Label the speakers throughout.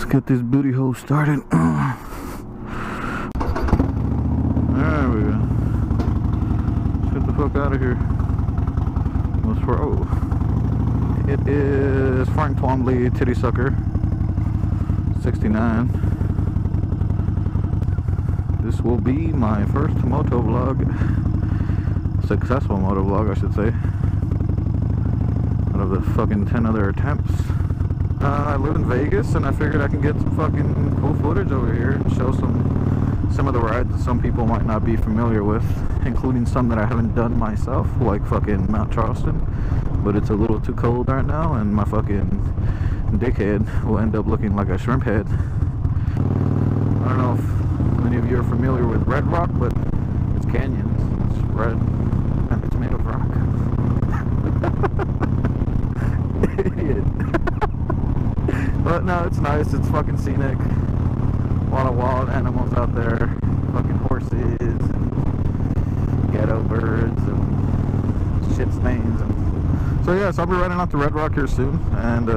Speaker 1: Let's get this booty hole started. There we go. Let's get the fuck out of here. What's for? Oh, it is Frank Twombly Titty Sucker 69. This will be my first moto vlog, successful moto vlog, I should say, out of the fucking 10 other attempts. I live in Vegas, and I figured I can get some fucking cool footage over here and show some of the rides that some people might not be familiar with, including some that I haven't done myself, like fucking Mount Charleston. But it's a little too cold right now, and my fucking dickhead will end up looking like a shrimp head. I don't know if many of you are familiar with Red Rock, but it's canyons. It's red, and it's made of rock. Idiot. But no, it's nice. It's fucking scenic. A lot of wild animals out there. Fucking horses and ghetto birds and shit stains. And so yeah, so I'll be riding out to Red Rock here soon and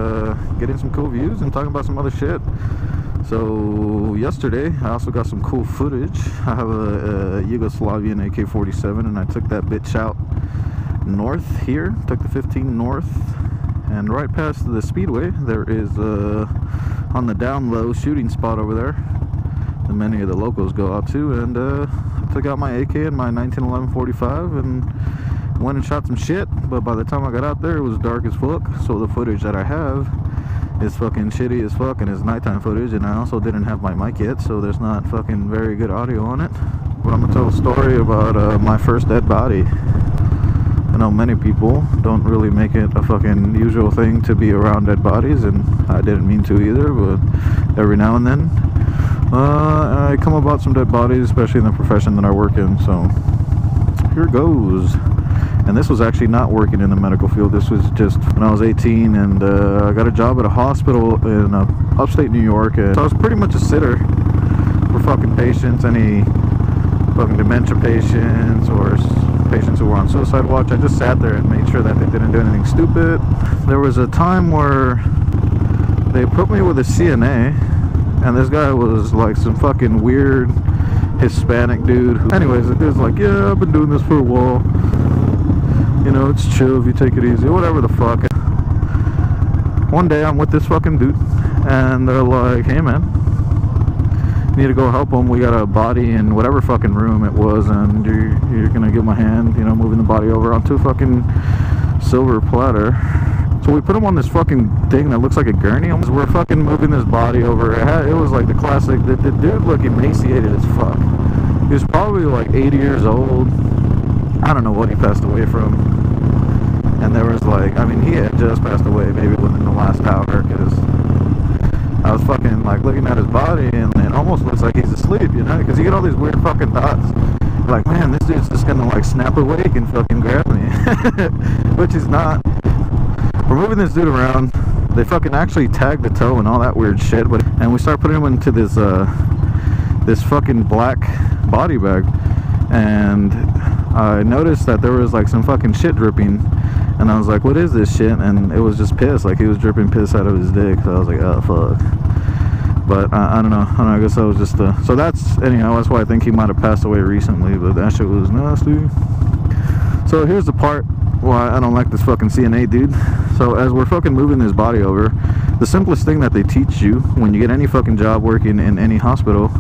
Speaker 1: getting some cool views and talking about some other shit. So yesterday I also got some cool footage. I have a Yugoslavian AK-47, and I took that bitch out north here. Took the 15 north. And right past the speedway, there is on the down low shooting spot over there that many of the locals go out to. And took out my AK and my 1911 45 and went and shot some shit. But by the time I got out there, it was dark as fuck. So the footage that I have is fucking shitty as fuck, and it's nighttime footage. And I also didn't have my mic yet, so there's not fucking very good audio on it. But I'm gonna tell a story about my first dead body. I know many people don't really make it a fucking usual thing to be around dead bodies, and I didn't mean to either, but every now and then I come about some dead bodies, especially in the profession that I work in. So here goes. And this was actually not working in the medical field. This was just when I was 18, and I got a job at a hospital in upstate New York, and so I was pretty much a sitter for fucking patients, any fucking dementia patients or patients who were on suicide watch. I just sat there and made sure that they didn't do anything stupid. There was a time where they put me with a CNA, and this guy was like some fucking weird Hispanic dude who, anyways, the dude's like, yeah, I've been doing this for a while, you know, it's chill if you take it easy, whatever the fuck. One day I'm with this fucking dude, and they're like, hey man, need to go help him. We got a body in whatever fucking room it was, and you're gonna give him a hand, you know, moving the body over onto a fucking silver platter. So we put him on this fucking thing that looks like a gurney. We're fucking moving this body over. It was like the classic. The dude looked emaciated as fuck. He was probably like 80 years old. I don't know what he passed away from. And there was like, I mean, he had just passed away maybe within the last hour, because I was fucking like looking at his body, and it almost looks like he's asleep, you know, because you get all these weird fucking thoughts. Like, man, this dude's just gonna like snap awake and fucking grab me. Which he's not. We're moving this dude around. They fucking actually tagged the toe and all that weird shit, and we start putting him into this this fucking black body bag, and I noticed that there was like some fucking shit dripping. And I was like, what is this shit? And it was just piss. Like, he was dripping piss out of his dick. So I was like, oh, fuck. But I don't know. I guess that was just so that's, anyhow, that's why I think he might have passed away recently. But that shit was nasty. So here's the part why I don't like this fucking CNA dude. So as we're fucking moving this body over, the simplest thing that they teach you when you get any fucking job working in any hospital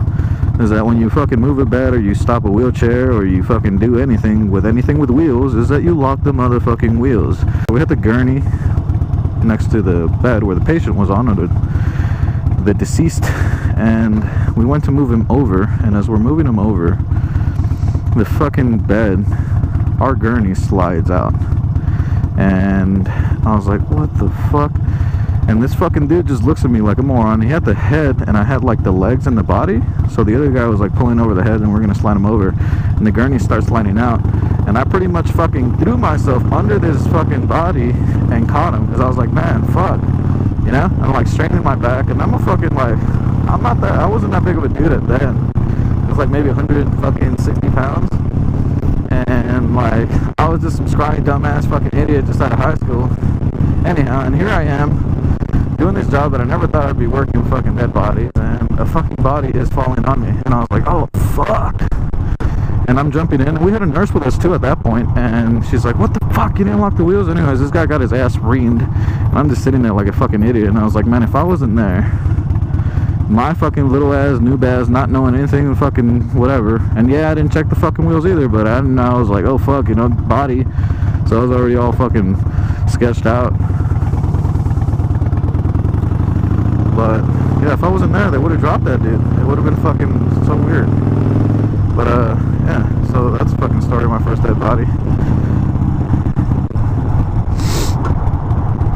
Speaker 1: is that when you fucking move a bed, or you stop a wheelchair, or you fucking do anything with wheels, is that you lock the motherfucking wheels. We had the gurney next to the bed where the patient was on, or the deceased, and we went to move him over, and as we're moving him over, the fucking bed, our gurney slides out, and I was like, what the fuck? And this fucking dude just looks at me like a moron. He had the head, and I had like the legs and the body. So the other guy was like pulling over the head, and we're gonna slide him over. And the gurney starts sliding out, and I pretty much fucking threw myself under this fucking body and caught him, because I was like, man, fuck, you know? I'm like straining my back, and I'm a fucking like, I wasn't that big of a dude at then. It was like maybe 160 pounds. And like, I was just some scrawny dumbass fucking idiot just out of high school. Anyhow, and here I am, doing this job that I never thought I'd be working with fucking dead bodies, and a fucking body is falling on me, and I was like, oh fuck. And I'm jumping in, and we had a nurse with us too at that point, and she's like, what the fuck, you didn't lock the wheels? Anyways, this guy got his ass reamed, and I'm just sitting there like a fucking idiot, and I was like, man, if I wasn't there, my fucking little ass, noob ass, not knowing anything, fucking whatever, and yeah, I didn't check the fucking wheels either, but I was like, oh fuck, you know, body, so I was already all fucking sketched out. But yeah, if I wasn't there, they would have dropped that dude. It would have been fucking so weird. But yeah, so that's the fucking story of my first dead body.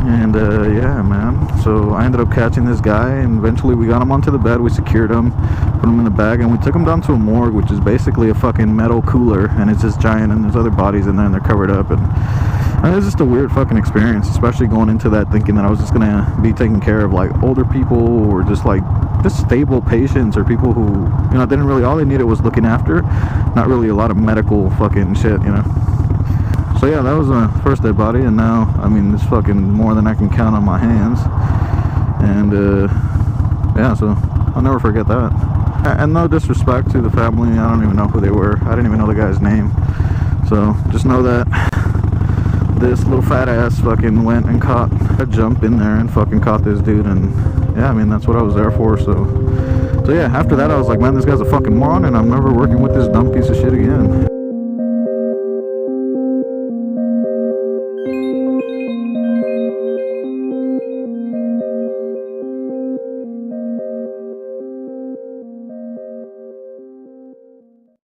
Speaker 1: And yeah, man, so I ended up catching this guy, and eventually we got him onto the bed, we secured him, put him in the bag, and we took him down to a morgue, which is basically a fucking metal cooler, and it's just giant, and there's other bodies in there, and they're covered up, and it was just a weird fucking experience, especially going into that thinking that I was just gonna be taking care of like older people, or just like just stable patients, or people who, you know, didn't really, all they needed was looking after, not really a lot of medical fucking shit, you know. So yeah, that was my first dead body, and now, I mean, it's fucking more than I can count on my hands, and yeah, so I'll never forget that. And no disrespect to the family, I don't even know who they were, I didn't even know the guy's name, so just know that this little fat ass fucking went and caught a jump in there and fucking caught this dude, and yeah, I mean, that's what I was there for. So yeah, after that I was like, man, this guy's a fucking moron, and I'm never working with this dumb piece of shit again.